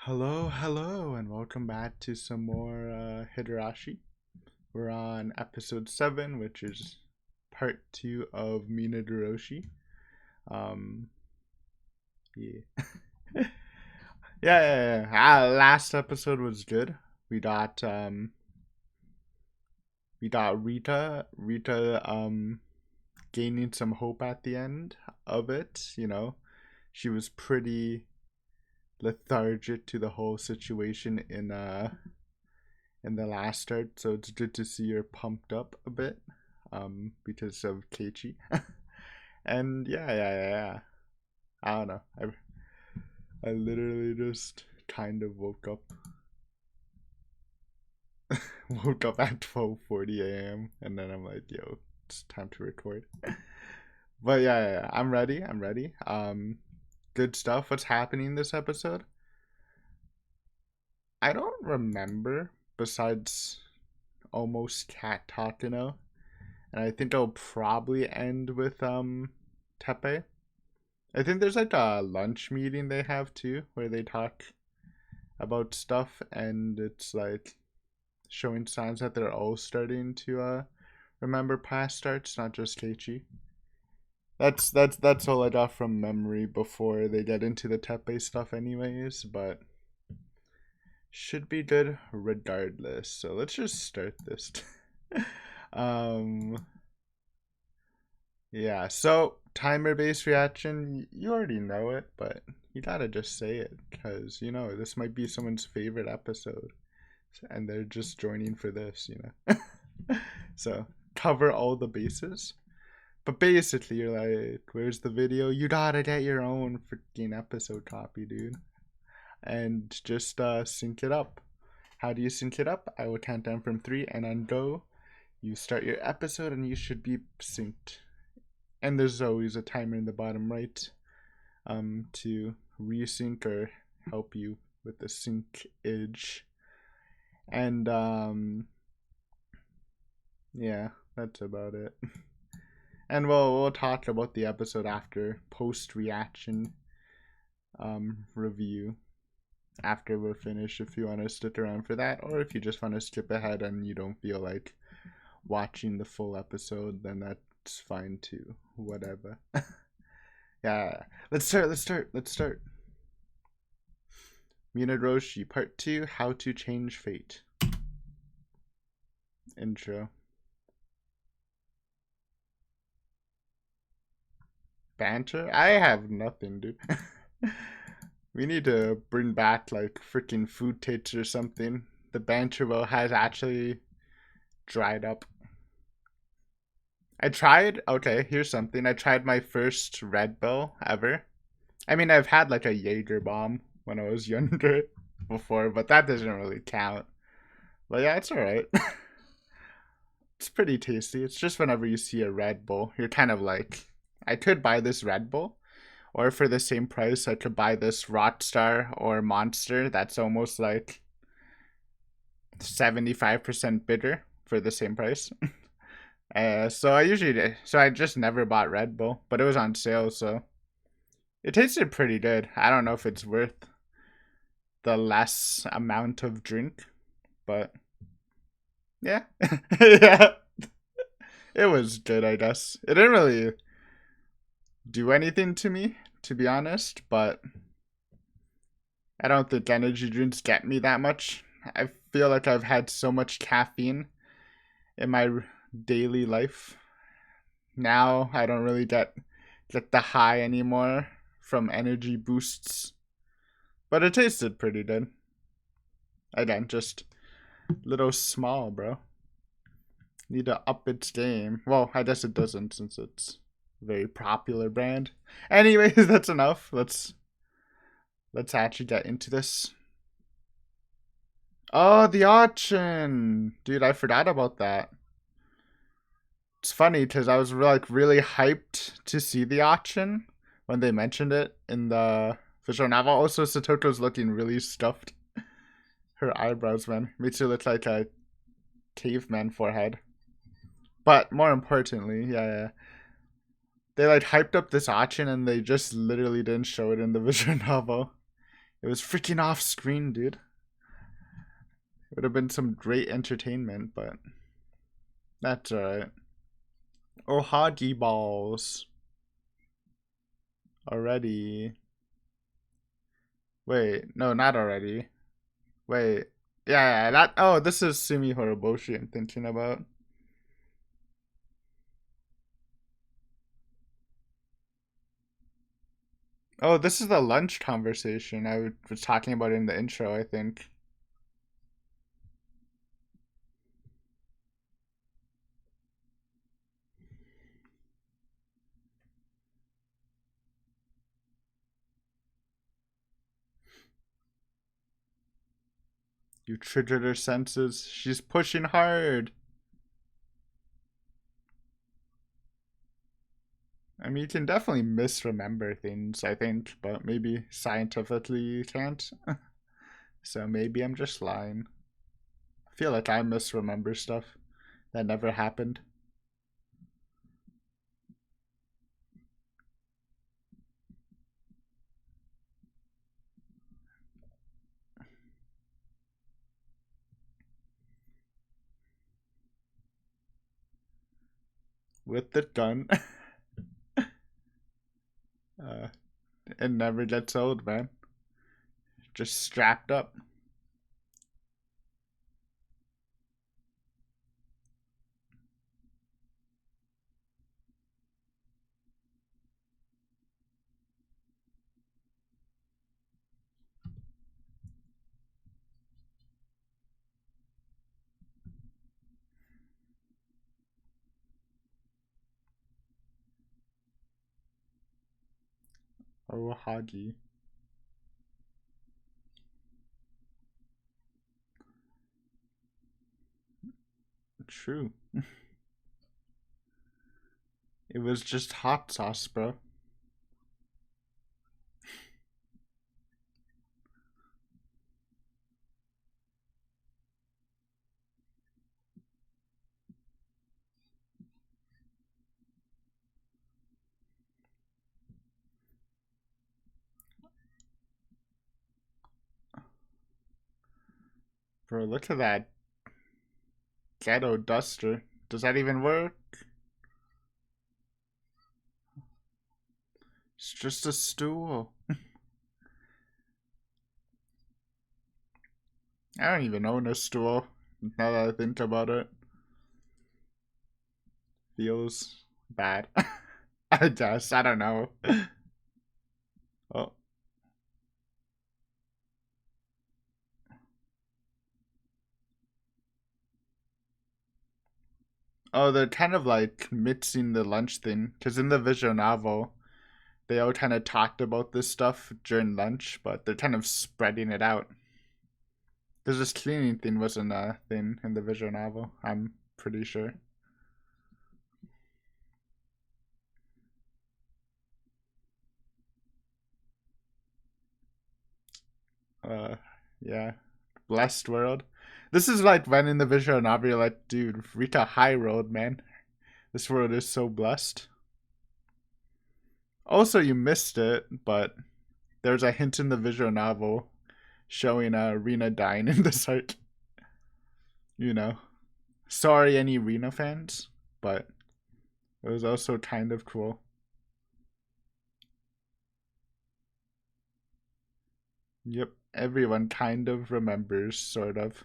Hello, and welcome back to some more Higurashi. We're on episode 7, which is part 2 of Minaduroshi. Um, yeah. Yeah. Last episode was good. We got, um, we got Rita, gaining some hope at the end of it. She was pretty lethargic to the whole situation in the last start, so it's good to see her pumped up a bit, because of Keiichi. And yeah. I don't know. I literally just kind of woke up at 12:40 a.m. and then I'm like, yo, it's time to record. But yeah, I'm ready. I'm ready. Good stuff. What's happening this episode? I don't remember besides almost cat Takano. And I think it'll probably end with Tepe. I think there's like a lunch meeting they have too, where they talk about stuff, and it's like showing signs that they're all starting to remember past starts, not just Keiichi. That's all I got from memory before they get into the Tepe stuff, anyways. But should be good regardless. So let's just start this. um Yeah, so timer based reaction, you already know it, but you gotta just say it because this might be someone's favorite episode and they're just joining for this. So cover all the bases. But basically, you're like, where's the video? You gotta get your own freaking episode copy, dude. And just sync it up. How do you sync it up? I will count down from 3 and on go. You start your episode and you should be synced. And there's always a timer in the bottom right to resync or help you with the syncage. And yeah, that's about it. And we'll talk about the episode after post reaction review after we're finished, if you want to stick around for that, or if you just want to skip ahead and you don't feel like watching the full episode, then that's fine too. Whatever. Yeah. Let's start. Minaroshi Part 2, How to Change Fate. Intro. Banter? I have nothing, dude. We need to bring back like freaking food tapes or something. The banter well has actually dried up. Okay, here's something. I tried my first Red Bull ever. I mean, I've had like a Jaeger bomb when I was younger before, but that doesn't really count. But yeah, it's alright. It's pretty tasty. It's just whenever you see a Red Bull, you're kind of like, I could buy this Red Bull, or for the same price, I could buy this Rockstar or Monster that's almost like 75% bitter for the same price. So I just never bought Red Bull, but it was on sale, so it tasted pretty good. I don't know if it's worth the less amount of drink, but yeah. Yeah. It was good, I guess. It didn't really do anything to me, to be honest, but I don't think energy drinks get me that much. I feel like I've had so much caffeine in my daily life. Now I don't really get the high anymore from energy boosts. But it tasted pretty good. Again, just little small, bro. Need to up its game. Well, I guess it doesn't since it's a very popular brand. Anyways, that's enough. Let's actually get into this. Oh, the auction! Dude, I forgot about that. It's funny because I was like really hyped to see the auction when they mentioned it in the visual novel. Also, Satoko's looking really stuffed. Her eyebrows, man, makes her look like a caveman forehead. But more importantly, yeah, they like hyped up this auction and they just literally didn't show it in the visual novel. It was freaking off screen, dude. It would have been some great entertainment, but that's alright. Oh, Hoggy balls. Already. Wait, no, not already. Wait. Yeah, that. Oh, this is Sumi Horoboshi I'm thinking about. Oh, this is the lunch conversation I was talking about in the intro, I think. You triggered her senses. She's pushing hard. I mean, you can definitely misremember things, I think, but maybe scientifically you can't. So maybe I'm just lying. I feel like I misremember stuff that never happened. With the gun. uh, it never gets old, man. Just strapped up. Oh, Hagi. True. It was just hot sauce, bro. Bro, look at that ghetto duster. Does that even work? It's just a stool. I don't even own a stool. Now that I think about it, feels bad. I guess. I don't know. Oh. Oh, they're kind of like mixing the lunch thing. Because in the visual novel, they all kind of talked about this stuff during lunch, but they're kind of spreading it out. Because this cleaning thing wasn't a thing in the visual novel, I'm pretty sure. Yeah. Blessed world. This is like when in the visual novel you're like, dude, Rita High Road, man. This world is so blessed. Also, you missed it, but there's a hint in the visual novel showing Rena dying in this arc. You know. Sorry, any Rena fans, but it was also kind of cool. Yep, everyone kind of remembers, sort of.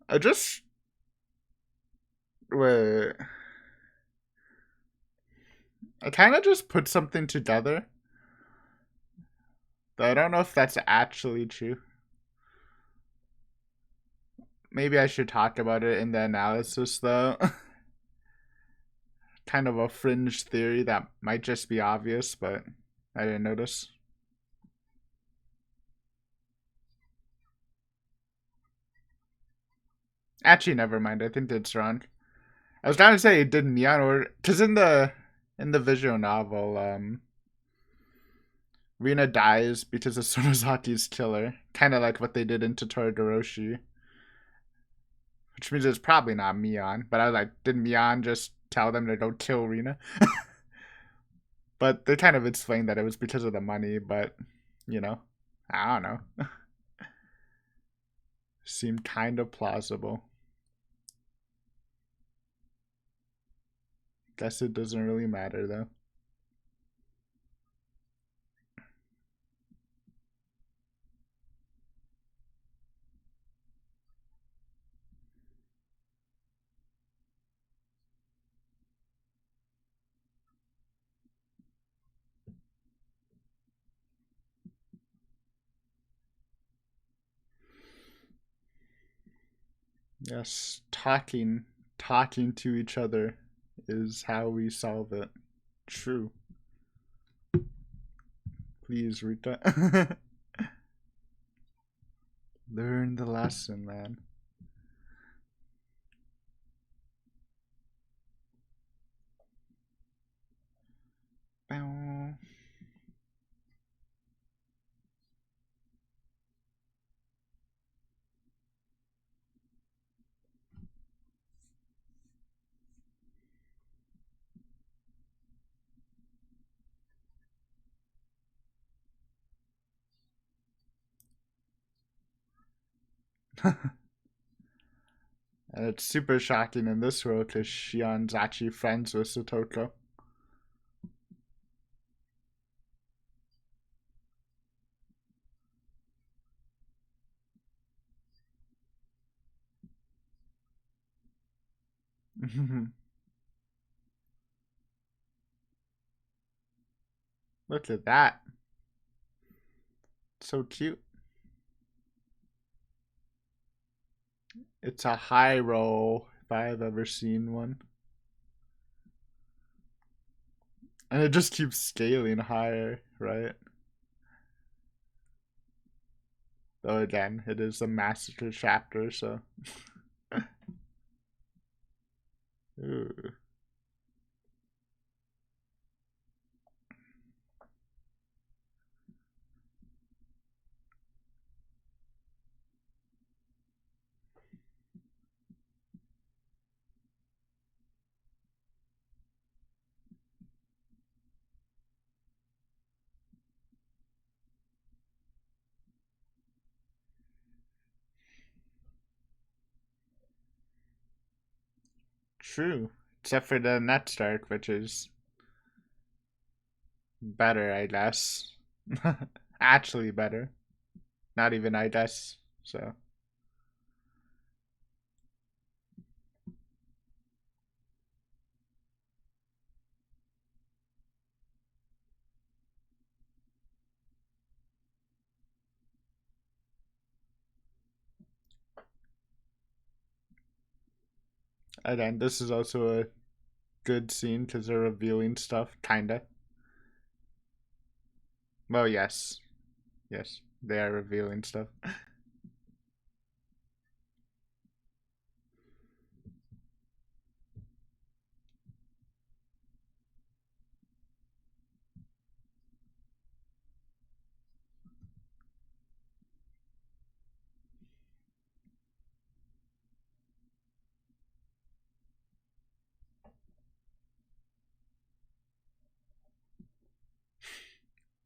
I just. Wait. I kind of just put something together. But I don't know if that's actually true. Maybe I should talk about it in the analysis, though. Kind of a fringe theory that might just be obvious, but I didn't notice. Actually, never mind. I think that's wrong. I was trying to say it did Mion, or because in the visual novel, Rina dies because of Sonozaki's killer, kind of like what they did in Totoro, which means it's probably not Mion. But I was like, did Mion just tell them to don't kill Rina? But they kind of explained that it was because of the money. But you know, I don't know. Seemed kind of plausible. Guess it doesn't really matter though. Yes, talking to each other is how we solve it. True. Please, Rita. Learn the lesson, man. Bow. And it's super shocking in this world because Shion's actually friends with Satoko. Look at that. So cute. It's a high roll if I have ever seen one. And it just keeps scaling higher, right? Though again, it is a massacre chapter, so. Ooh. True. Except for the next arc, which is better, I guess. Actually better. Not even I guess. So. And then this is also a good scene because they're revealing stuff, kinda. Well, yes. Yes. They are revealing stuff.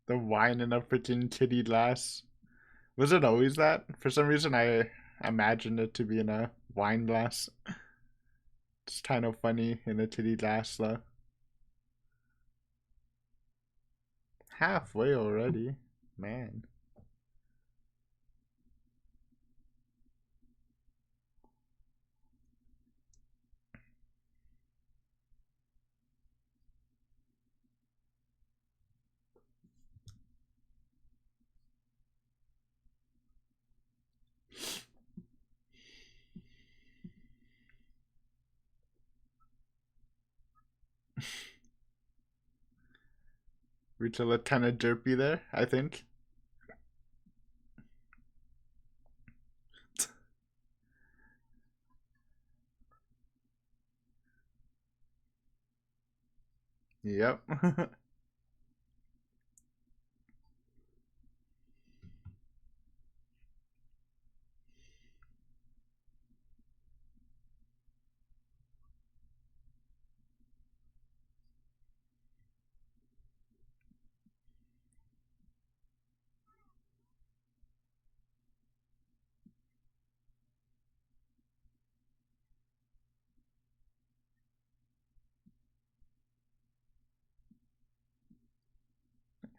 The wine in a freaking kitty glass. Was it always that? For some reason, I imagined it to be in a wine glass. It's kind of funny in a kitty glass, though. Halfway already. Man. Rachel looked kind of derpy there, I think. Yep.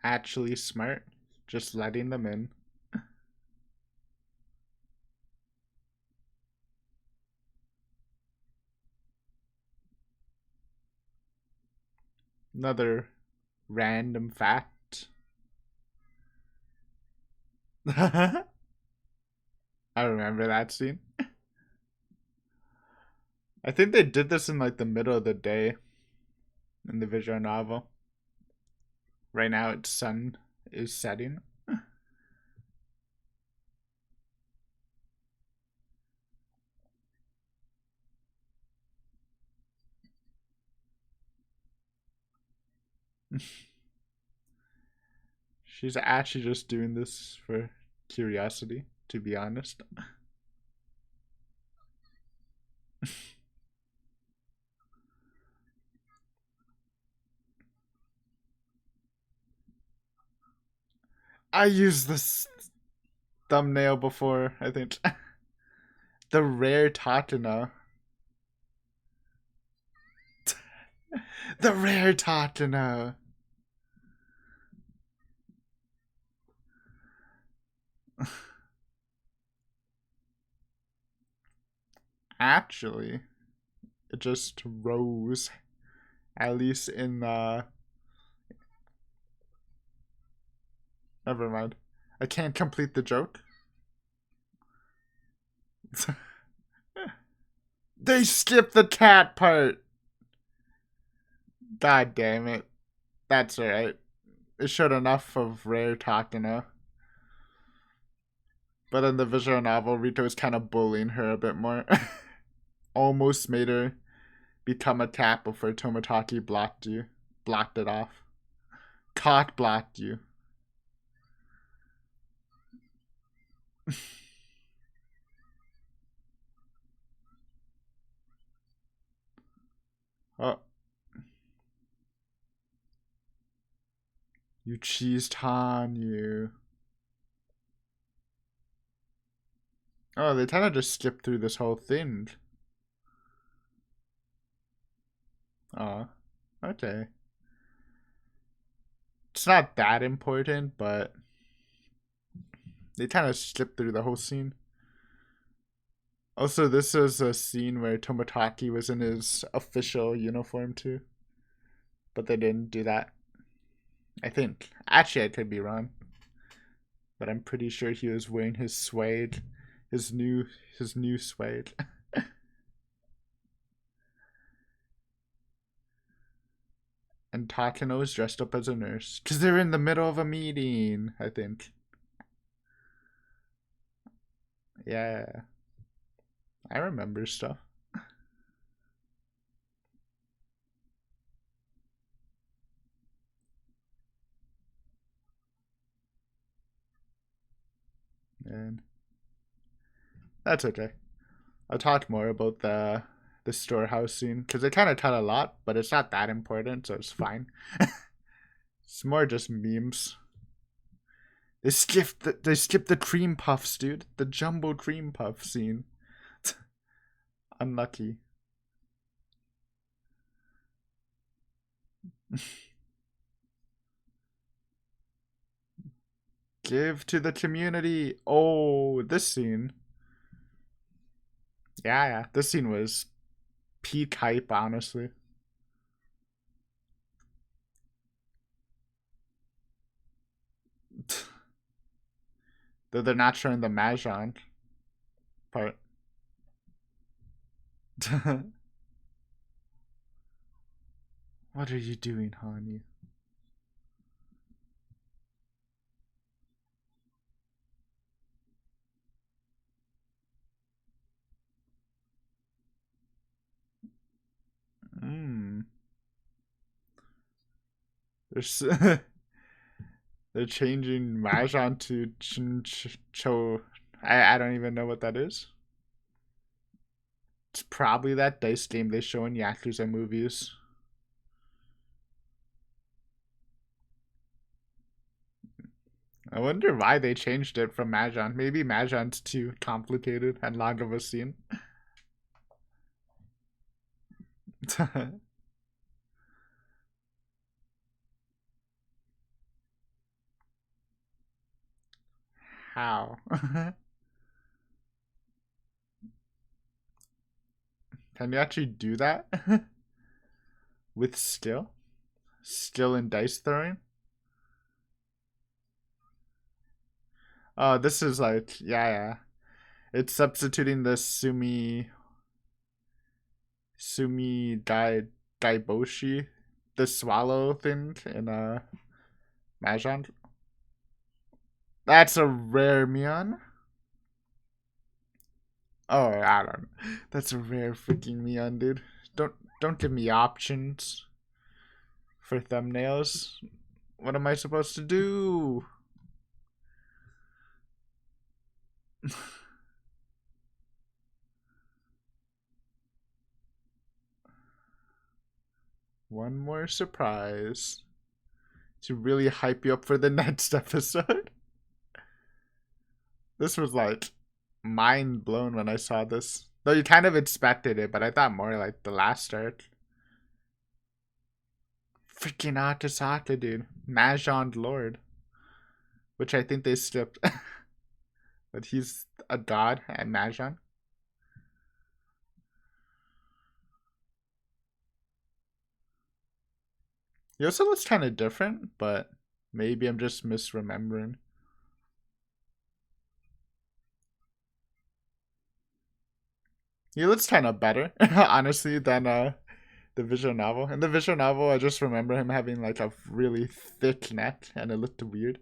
Actually smart. Just letting them in. Another random fact. I remember that scene. I think they did this in like the middle of the day in the visual novel. Right now, its sun is setting. She's actually just doing this for curiosity, to be honest. I used this thumbnail before, I think. The rare Tatana. The rare Tatana. Actually, it just rose. At least in never mind. I can't complete the joke. They skipped the cat part. God damn it. That's alright. It showed enough of rare Takano. But in the visual novel, Rito was kind of bullying her a bit more. Almost made her become a cat before Tomotaki blocked you. Blocked it off. Cock blocked you. Oh, you cheesed on you. Oh, they kind of just skipped through this whole thing. Oh, okay. It's not that important, but they kind of skipped through the whole scene. Also, this is a scene where Tomotaki was in his official uniform too, but they didn't do that. I think. Actually, I could be wrong, but I'm pretty sure he was wearing his suede, his new his new suede. And Takano is dressed up as a nurse because they're in the middle of a meeting. I think. Yeah, I remember stuff. And that's okay. I'll talk more about the storehouse scene because they kind of tell a lot, but it's not that important, so it's fine. It's more just memes. They skipped the cream puffs, dude. The jumbo cream puff scene. Unlucky. Give to the community. Oh, this scene. Yeah, yeah. This scene was peak hype, honestly. Though they're not showing the Mahjong part. What are you doing, honey? Mmm. They're, they're changing Mahjong to Cho. I don't even know what that is. It's probably that dice game they show in Yakuza movies. I wonder why they changed it from Mahjong. Maybe Mahjong's too complicated and long of a scene. How? Can you actually do that? With skill? Skill in dice throwing? Oh, this is like, yeah. It's substituting the Sumi Daiboshi, the swallow thing in Mahjong. That's a rare Mion. Oh, I don't know. That's a rare freaking Mion, dude. Don't give me options for thumbnails. What am I supposed to do? One more surprise to really hype you up for the next episode. This was like mind blown when I saw this. Though you kind of expected it, but I thought more like the last arc. Freaking Akasaka, dude. Mahjong Lord. Which I think they skipped. But he's a god at Mahjong. He also looks kind of different, but maybe I'm just misremembering. He looks kind of better, honestly, than the visual novel. In the visual novel, I just remember him having like a really thick neck, and it looked weird.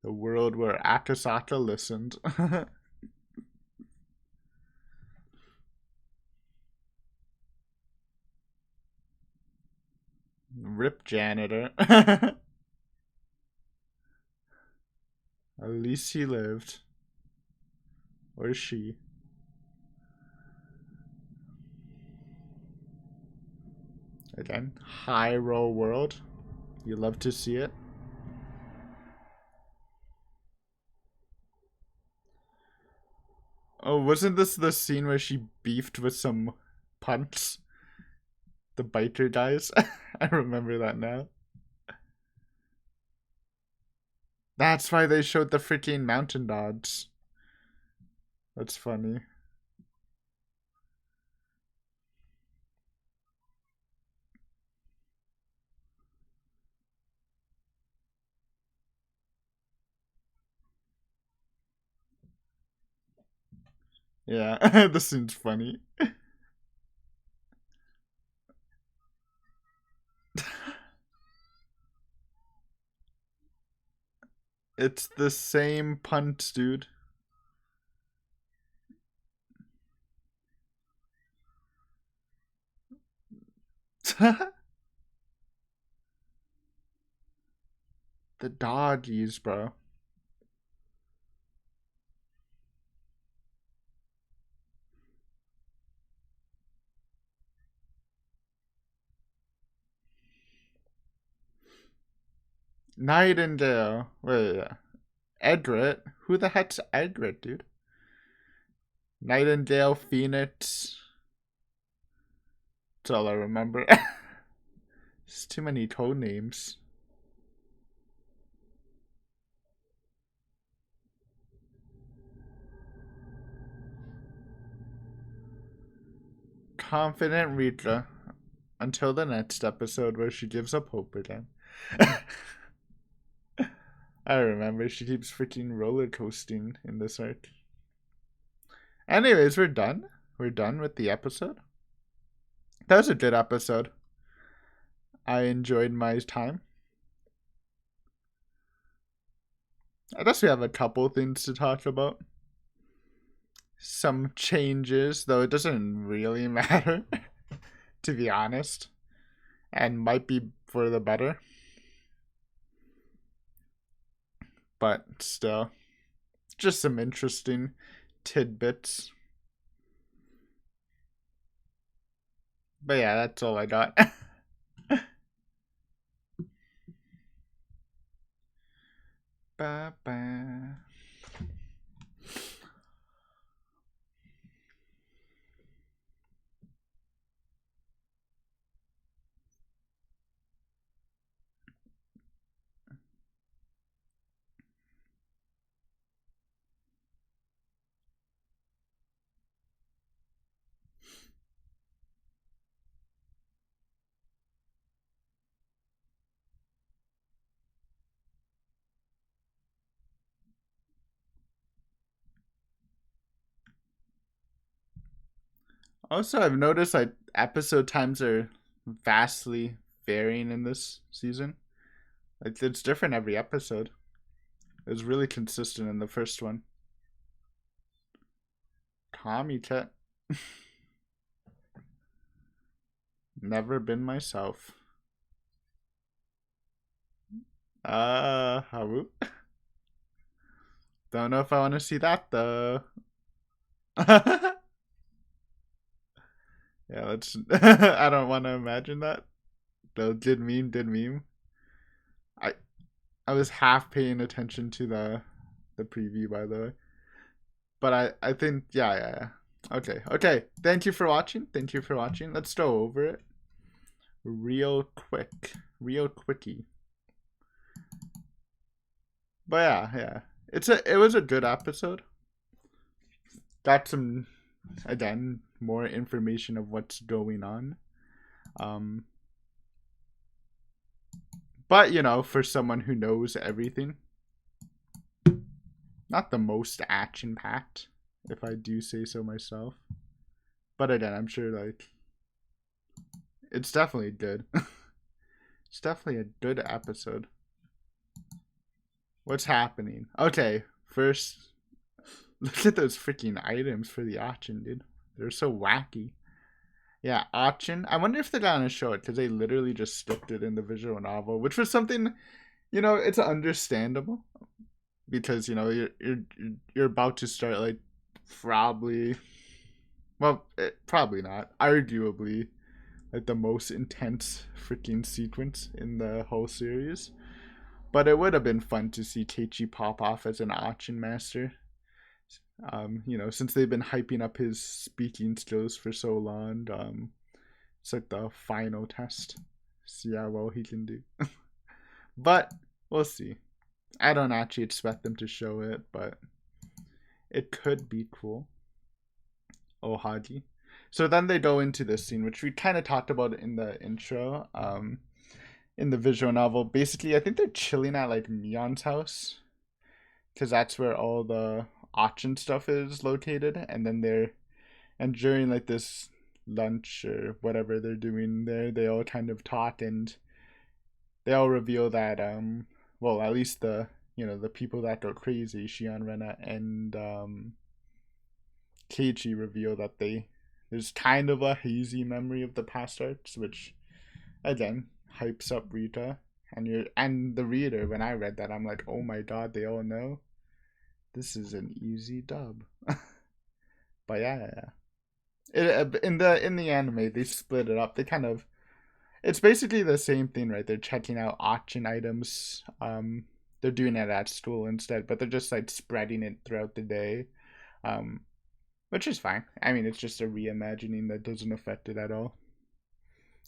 The world where Akasaka listened. Rip janitor. At least he lived. Or she. Again, high roll world. You love to see it. Oh, wasn't this the scene where she beefed with some punks? The biker guys? I remember that now. That's why they showed the freaking mountain dogs. That's funny. Yeah, this seems funny. It's the same punt, dude. The doggies, bro. Nightingale. Wait. Egret? Who the heck's Egret, dude? Nightingale, Phoenix. That's all I remember. There's too many code names. Confident Rita. Until the next episode where she gives up hope again. I remember she keeps freaking roller coasting in this arc. Anyways, we're done. We're done with the episode. That was a good episode. I enjoyed my time. I guess we have a couple things to talk about. Some changes, though it doesn't really matter, to be honest, and might be for the better. But still, just some interesting tidbits. But yeah, that's all I got. Ba, ba. Also, I've noticed like episode times are vastly varying in this season. Like it's different every episode. It was really consistent in the first one. Tommy Tet. Never been myself. Haru? Don't know if I want to see that though. Yeah, let's. I don't want to imagine that. Though did meme. I I was half paying attention to the preview, by the way. But I think yeah. Okay. Thank you for watching. Let's go over it real quick, real quickie. But yeah. It was a good episode. Got some, again, more information of what's going on. But for someone who knows everything, not the most action packed, if I do say so myself. But again, I'm sure like it's definitely good. It's definitely a good episode. What's happening? Okay, first, look at those freaking items for the auction, dude. They're so wacky. Yeah, auction. I wonder if they're gonna show it because they literally just skipped it in the visual novel, which was something, it's understandable because you're about to start like probably, well, probably not, arguably, like the most intense freaking sequence in the whole series. But it would have been fun to see Teichi pop off as an auction master. Since they've been hyping up his speaking skills for so long, it's like the final test. See how well he can do. But we'll see. I don't actually expect them to show it, but it could be cool. Ohagi. So then they go into this scene, which we kind of talked about in the intro. In the visual novel, basically, I think they're chilling at like Mion's house, because that's where all the auction stuff is located, and during like this lunch or whatever they're doing there, they all kind of talk, and they all reveal that well, at least the people that go crazy, Shion Rena and Keiichi, reveal that there's kind of a hazy memory of the past arcs, which again hypes up Rita and the reader. When I read that, I'm like, oh my god, they all know. This is an easy dub. But yeah. In the anime, they split it up. They kind of, it's basically the same thing, right? They're checking out auction items. They're doing it at school instead, but they're just like spreading it throughout the day, which is fine. I mean, it's just a reimagining that doesn't affect it at all.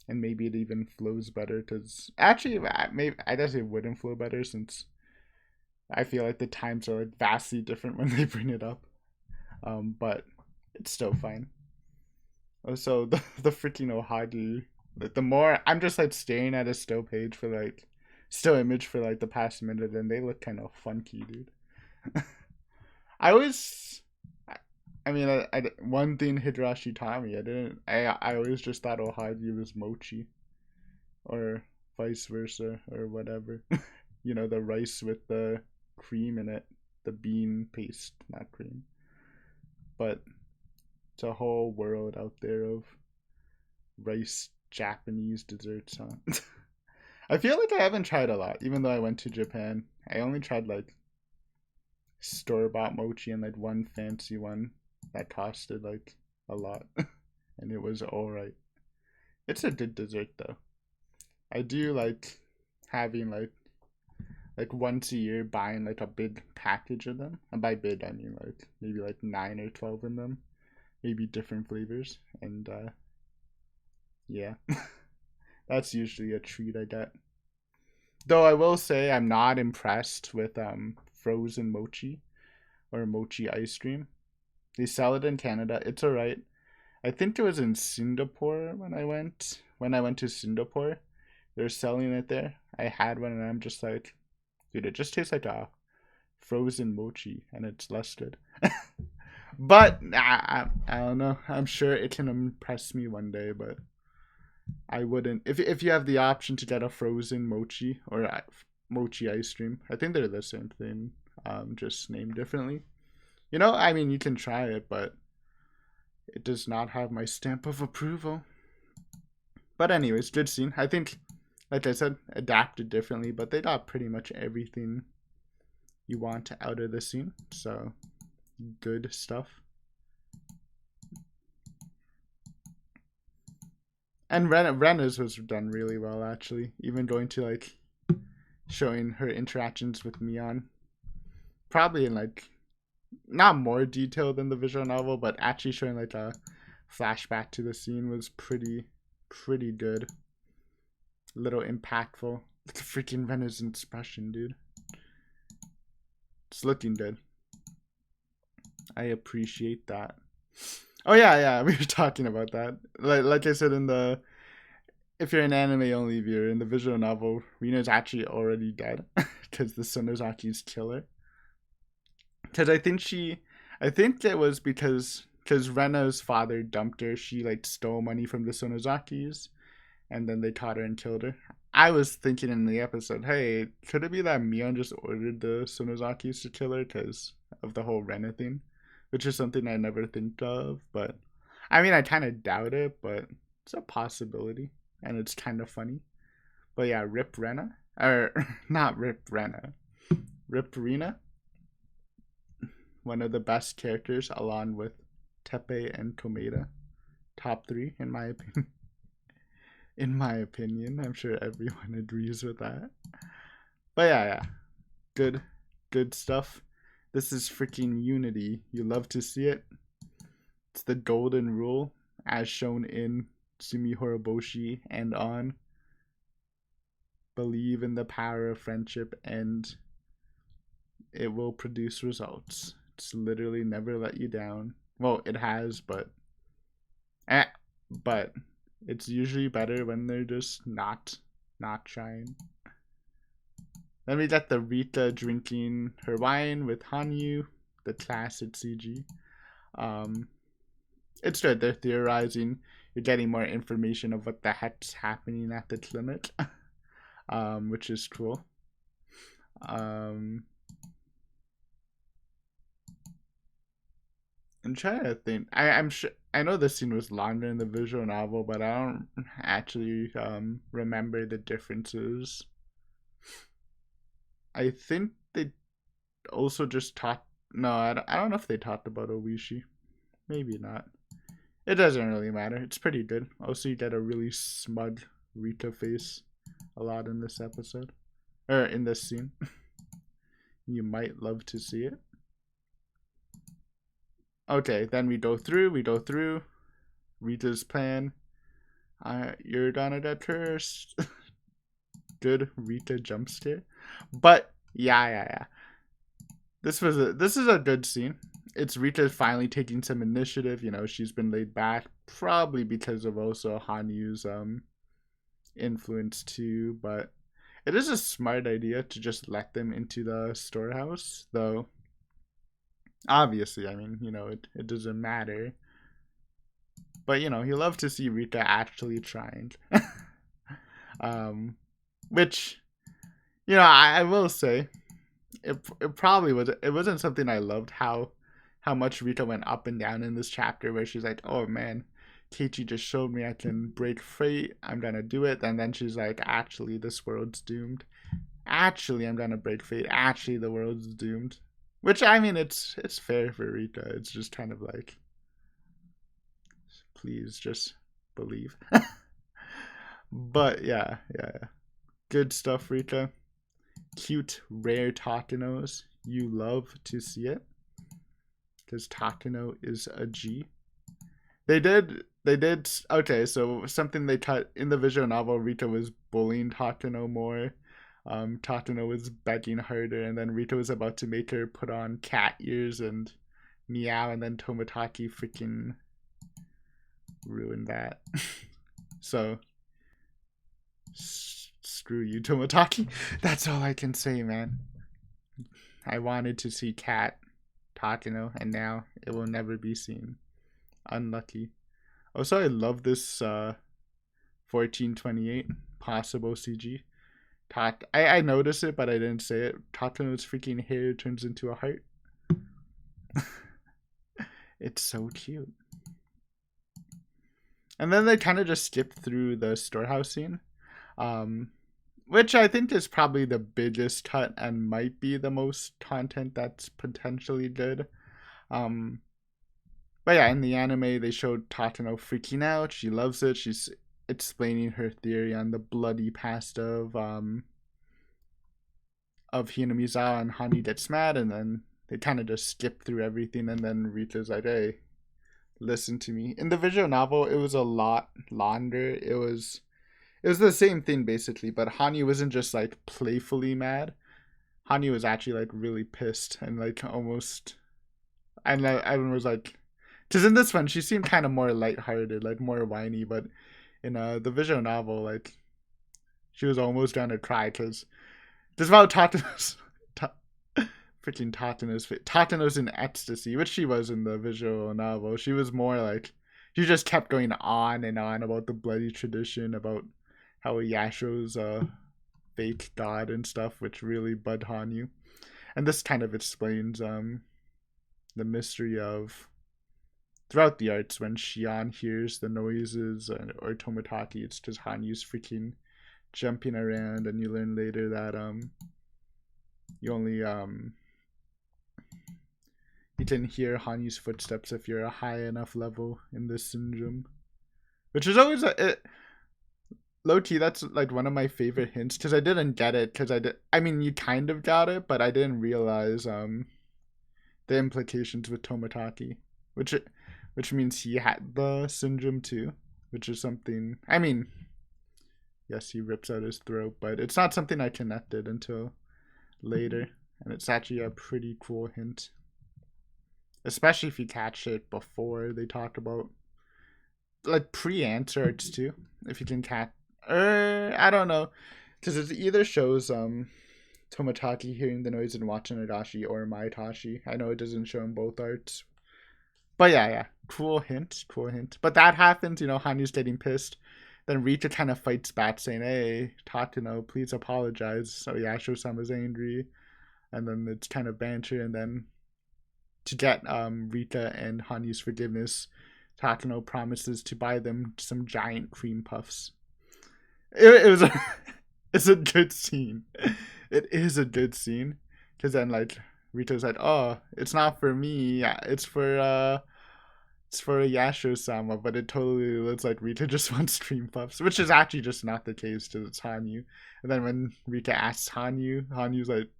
And maybe it even flows better because actually, maybe I guess it wouldn't flow better since I feel like the times are like vastly different when they bring it up. But it's still fine. Also, the freaking Ohagi, like the more I'm just like staring at a still page for like still image for like the past minute, and they look kind of funky, dude. I I mean, one thing Higurashi taught me, I always just thought Ohagi was mochi, or vice versa, or whatever. You know, the rice with the cream in it, the bean paste, not cream. But it's a whole world out there of rice Japanese desserts, huh? I feel like I haven't tried a lot, even though I went to Japan. I only tried like store-bought mochi and like one fancy one that costed like a lot. And it was alright. It's a good dessert though. I do like having like once a year buying like a big package of them. And by big I mean like maybe like 9 or 12 in them. Maybe different flavors. And yeah. That's usually a treat I get. Though I will say I'm not impressed with frozen mochi or mochi ice cream. They sell it in Canada. It's alright. I think it was in Singapore when I went. When I went to Singapore, they're selling it there. I had one and I'm just like, dude, it just tastes like a frozen mochi and it's less good. But I don't know. I'm sure it can impress me one day, but I wouldn't. If you have the option to get a frozen mochi or mochi ice cream, I think they're the same thing, just named differently. You know, I mean, you can try it, but it does not have my stamp of approval. But anyways, good scene. I think, like I said, adapted differently, but they got pretty much everything you want out of the scene. So, good stuff. And Rena's was done really well, actually. Even going to like showing her interactions with Mion, probably in like not more detail than the visual novel, but actually showing like a flashback to the scene was pretty good. A little impactful. Look at freaking Rena's expression, dude. It's looking good. I appreciate that. Oh yeah, we were talking about that. Like I said in the, if you're an anime only viewer, in the visual novel, Rina's actually already dead because the Sonozaki's killer. Because I think it was because Rena's father dumped her. She like stole money from the Sonozakis, and then they caught her and killed her. I was thinking in the episode, hey, could it be that Mion just ordered the Sonozakis to kill her because of the whole Rena thing? Which is something I never think of, but I mean, I kind of doubt it, but it's a possibility, and it's kind of funny. But yeah, Rip Rena, or not Rip Rena, Rip Rena, one of the best characters, along with Tepe and Komeda, top 3 in my opinion. In my opinion, I'm sure everyone agrees with that. But yeah, good stuff. This is freaking Unity. You love to see it. It's the golden rule, as shown in Sumi Horoboshi and on. Believe in the power of friendship and it will produce results. It's literally never let you down. Well, it has, but it's usually better when they're just not trying. Then we got the Rita drinking her wine with Hanyu, the classic CG. It's good. They're theorizing. You're getting more information of what the heck's happening at the clinic, which is cool. I'm trying to think. I'm sure I know the scene was longer in the visual novel, but I don't actually remember the differences. I think they also just talked. No, I don't know if they talked about Owishi. Maybe not. It doesn't really matter. It's pretty good. Also, you get a really smug Rita face a lot in this episode. Or in this scene. You might love to see it. Okay, then we go through. Rita's plan. You're gonna get cursed. Good Rita jump scare. But yeah. This is a good scene. It's Rita finally taking some initiative. You know, she's been laid back, probably because of also Hanyu's influence too. But it is a smart idea to just let them into the storehouse, though. Obviously, I mean, you know, it doesn't matter. But, you know, you love to see Rita actually trying. um, which, you know, I will say, it probably was, it wasn't something I loved how much Rita went up and down in this chapter where she's like, oh man, Keiichi just showed me I can break fate, I'm gonna do it, and then she's like, actually this world's doomed. Actually I'm gonna break fate. Actually the world's doomed. Which I mean it's fair for Rita. It's just kind of like, please just believe. But yeah. Good stuff, Rita. Cute, rare Takenos. You love to see it. Because Takeno is a G. They did okay, so something they taught in the visual novel, Rita was bullying Takeno more. Takeno was begging harder, and then Rita was about to make her put on cat ears and meow, and then Tomotaki freaking ruined that. So screw you, Tomotaki. That's all I can say, man. I wanted to see Cat Takeno, and now it will never be seen. Unlucky. Also, I love this 1428 possible CG. I noticed it, but I didn't say it. Takeno's freaking hair turns into a heart. It's so cute. And then they kind of just skipped through the storehouse scene, which I think is probably the biggest cut and might be the most content that's potentially good. But yeah, in the anime, they showed Takeno freaking out. She loves it. She's explaining her theory on the bloody past of Hinamizawa, and Hani gets mad, and then they kind of just skip through everything, and then Rita's like, hey, listen to me. In the visual novel, it was a lot longer. It was the same thing basically, but Hani wasn't just like playfully mad. Hani was actually like really pissed and like almost, and like, everyone was like, because in this one she seemed kind of more lighthearted, like more whiny, but in the visual novel, like she was almost gonna cry because there's about Tatanos, freaking Tatanos in ecstasy, which she was in the visual novel. She was more like, she just kept going on and on about the bloody tradition, about how Yasho's fake god and stuff, which really bud Hanyu. And this kind of explains the mystery of throughout the arts when Shion hears the noises, or Tomotaki, it's just Hanyu's freaking jumping around, and you learn later that you only you can hear Hanyu's footsteps if you're a high enough level in this syndrome, which is always low key. That's like one of my favorite hints, because I didn't get it, because I mean, you kind of got it, but I didn't realize the implications with Tomotaki, which means he had the syndrome too, which is something, I mean, yes, he rips out his throat, but it's not something I connected until later, and it's actually a pretty cool hint, especially if you catch it before they talk about like pre-answer arts too. If you can catch, I don't know, because it either shows Tomotaki hearing the noise in Watchanagashi or Maitashi. I know it doesn't show in both arts, but yeah, cool hint. But that happens, you know, Hanyu's getting pissed. Then Rita kind of fights back, saying, "Hey, Takeno, please apologize." So Yasho-sama's angry, and then it's kind of banter, and then to get Rita and Hanyu's forgiveness, Takeno promises to buy them some giant cream puffs. It was it's a good scene. It is a good scene, because then like Rita's like, "Oh, it's not for me. It's for Yasho-sama," but it totally looks like Rita just wants cream puffs, which is actually just not the case, because it's Hanyu. And then when Rita asks Hanyu's like,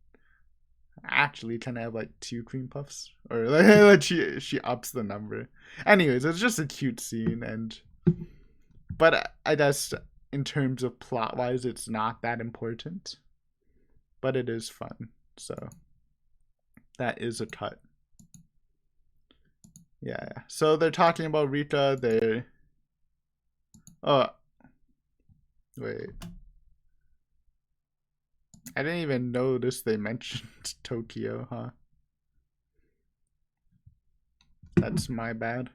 actually, can I have like 2 cream puffs? Or like she ups the number. Anyways, it's just a cute scene, but I guess in terms of plot wise, it's not that important, but it is fun. So that is a cut. Yeah. So they're talking about Rita. Oh, wait. I didn't even notice they mentioned Tokyo, huh? That's my bad.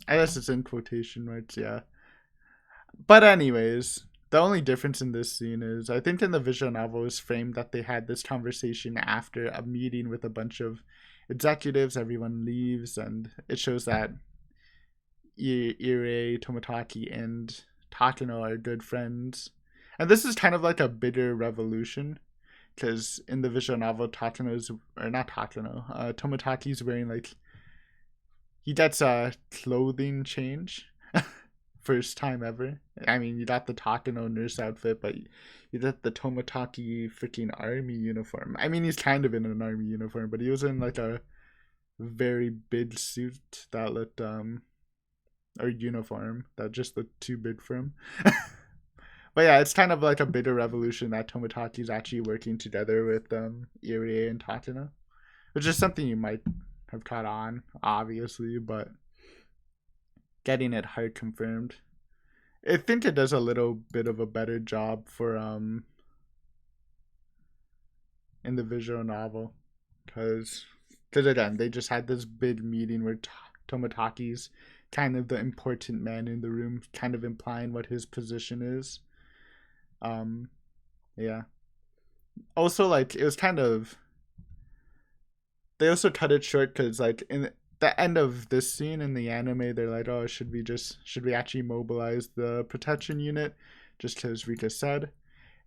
I guess it's in quotation marks, yeah. But anyways, the only difference in this scene is I think in the visual novel is framed that they had this conversation after a meeting with a bunch of executives, everyone leaves, and it shows that Ire, Tomotaki, and Takano are good friends. And this is kind of like a bitter revolution, because in the visual novel, Takano's, or not Takano, Tomotaki's wearing like, he gets a clothing change. First time ever. I mean, you got the Takano nurse outfit, but you got the Tomotaki freaking army uniform. I mean, he's kind of in an army uniform, but he was in like a very big suit that looked or uniform that just looked too big for him. But yeah, it's kind of like a bitter revolution that Tomotaki's actually working together with Irie and Takano, which is something you might have caught on, obviously, but getting it hard confirmed. I think it does a little bit of a better job for in the visual novel, because again they just had this big meeting where Tomotaki's kind of the important man in the room, kind of implying what his position is. Yeah. Also, like, it was kind of, they also cut it short because like in the end of this scene in the anime, they're like, oh, should we actually mobilize the protection unit, just because Rika said.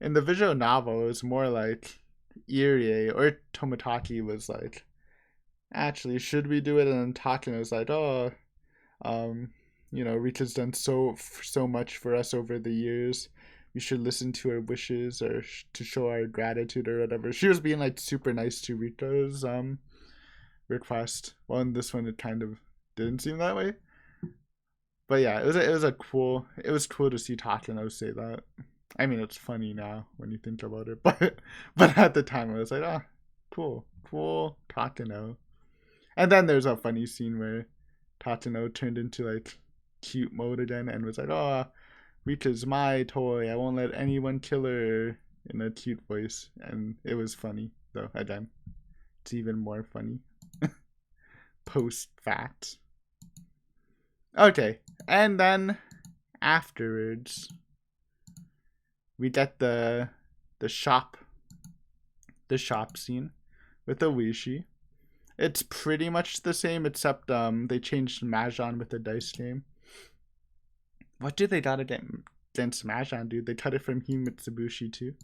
In the visual novel, it was more like Irie or Tomotaki was like, actually, should we do it? And then Takano was like, oh, Rika's done so much for us over the years. We should listen to her wishes or to show our gratitude or whatever. She was being like super nice to Rika's request. Well, in this one, it kind of didn't seem that way. But yeah, it was cool to see Takano say that. I mean, it's funny now when you think about it, but at the time I was like, ah, cool, Takano. And then there's a funny scene where Takano turned into like cute mode again and was like, oh, Rika's my toy. I won't let anyone kill her, in a cute voice, and it was funny though. Again, it's even more funny post fact. Okay, and then afterwards we get the shop scene with Oishi. It's pretty much the same, except they changed Mahjong with the dice game. What did they got against Mahjong, dude? They cut it from Himitsubushi too.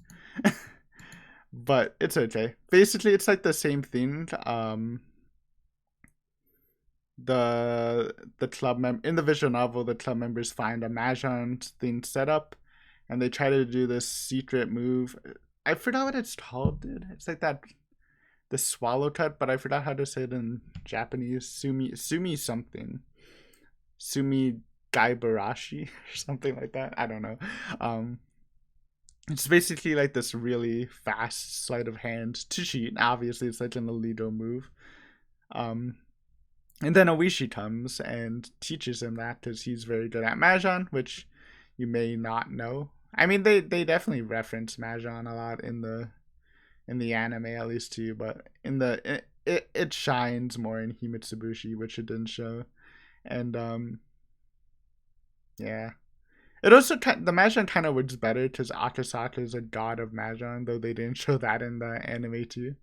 But it's okay. Basically, it's like the same thing. The club in the visual novel, the club members find a Mahjong thing set up, and they try to do this secret move. I forgot what it's called, dude. It's like that, the swallow cut, but I forgot how to say it in Japanese. Sumi something. Sumi Gaibarashi or something like that. I don't know. It's basically like this really fast sleight of hand to cheat. Obviously, it's like an illegal move. And then Oishi comes and teaches him that because he's very good at Mahjong, which you may not know. I mean, they definitely reference Mahjong a lot in the anime, at least too, but in the it shines more in Himitsubushi, which it didn't show. And yeah. It also the Mahjong kind of works better because Akasaka is a god of Mahjong, though they didn't show that in the anime too.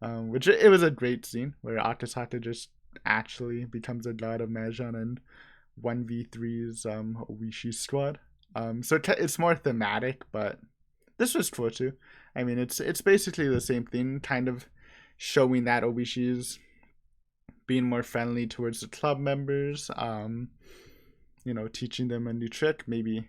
Which it was a great scene where Akasaka just actually becomes a god of Mahjong and 1v3's Oishi squad. So it's more thematic, but this was cool too. I mean, it's basically the same thing, kind of showing that Oishi's being more friendly towards the club members. Teaching them a new trick, maybe,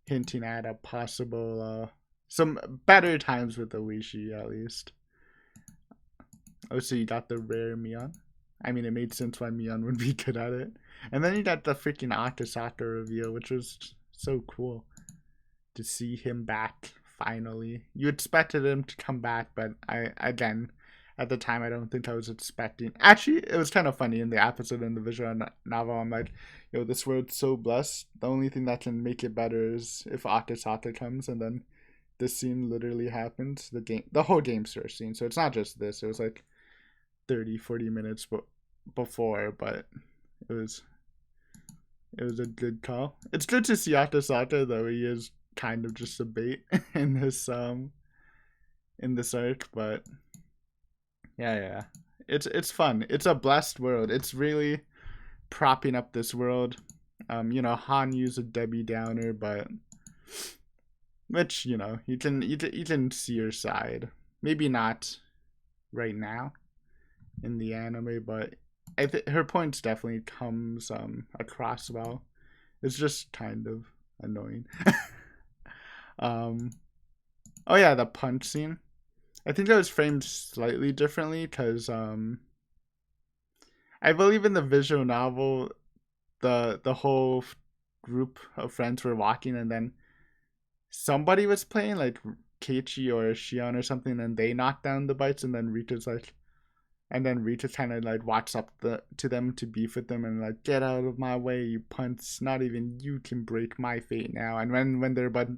hinting at a possible some better times with Oishi, at least. Oh, so you got the rare Mion. I mean, it made sense why Mion would be good at it. And then you got the freaking Akasaka reveal, which was so cool to see him back finally. You expected him to come back, but at the time, I don't think I was expecting. Actually, it was kind of funny in the episode in the visual novel. I'm like, yo, this world's so blessed. The only thing that can make it better is if Akasaka comes, and then this scene literally happens. The whole game starts scene. So it's not just this. It was like 30-40 minutes before, but it was a good call. It's good to see Atasaka, though he is kind of just a bait in this arc, but yeah. It's fun. It's a blessed world. It's really propping up this world. Hanyu's a Debbie Downer, but which you can see her side. Maybe not right now in the anime, but I think her points definitely comes across well. It's just kind of annoying. Oh yeah, the punch scene. I think that was framed slightly differently because I believe in the visual novel, the whole group of friends were walking, and then somebody was playing, like Keiichi or Shion or something, and they knocked down the bites, and then Rita kind of like walks up to them to beef with them and like, get out of my way, you punts! Not even you can break my fate now. And when they're about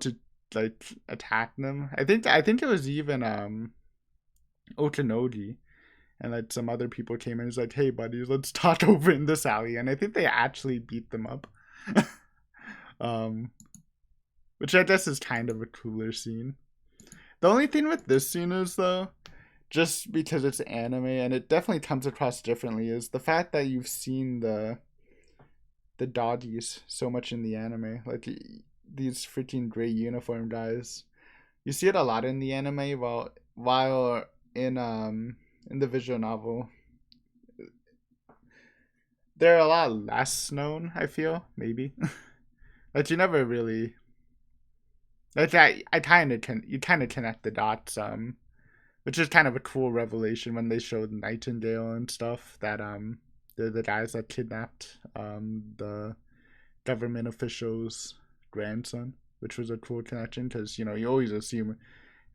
to like attack them, I think it was even Okanogi and like some other people came in and was like, hey buddies, let's talk over in this alley. And I think they actually beat them up. Which I guess is kind of a cooler scene. The only thing with this scene is, though, just because it's anime and it definitely comes across differently, is the fact that you've seen the doggies so much in the anime. Like these freaking gray uniform guys. You see it a lot in the anime, while in the visual novel they're a lot less known, I feel, maybe. Like you never really, like I kind of connect the dots, which is kind of a cool revelation when they showed Nightingale and stuff, that they're the guys that kidnapped the government official's grandson, which was a cool connection because you always assume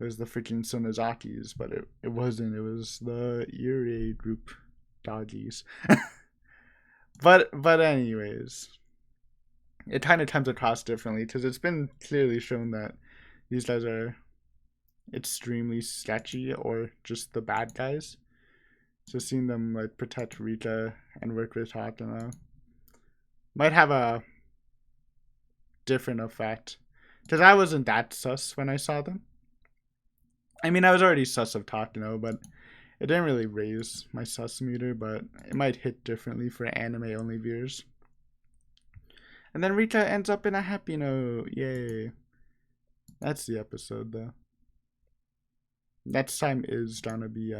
it was the freaking Sonozakis, but it wasn't. It was the Irie group doggies. but anyways, it kind of comes across differently because it's been clearly shown that these guys are extremely sketchy or just the bad guys. So seeing them like protect Rika and work with Hatana might have a different effect, because I wasn't that sus when I saw them. I mean, I was already sus of Takano, but it didn't really raise my sus meter, but it might hit differently for anime only viewers. And then Rika ends up in a happy note. Yay. That's the episode, though. Next time is gonna be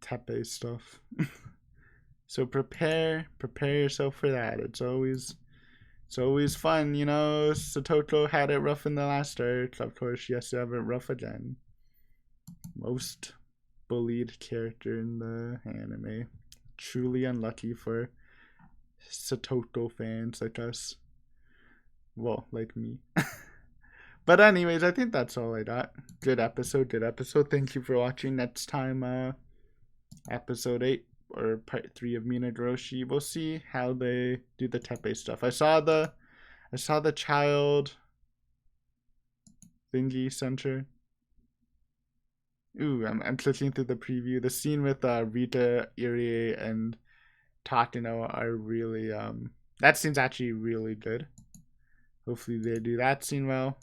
Tepe stuff. So prepare yourself for that. It's always fun, Satoko had it rough in the last arc. Of course, she has to have it rough again. Most bullied character in the anime. Truly unlucky for Satoko fans like us. Well, like me. But anyways, I think that's all I got. Good episode. Thank you for watching. Next time, episode 8 or part 3 of Minagroshi. We'll see how they do the Tepe stuff. I saw the child thingy center. Ooh, I'm clicking through the preview. The scene with Rita, Irie, and Takano are really that scene's actually really good. Hopefully they do that scene well.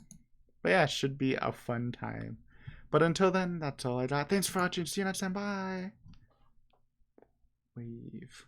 But yeah, it should be a fun time. But until then, that's all I got. Thanks for watching. See you next time. Bye. Wave.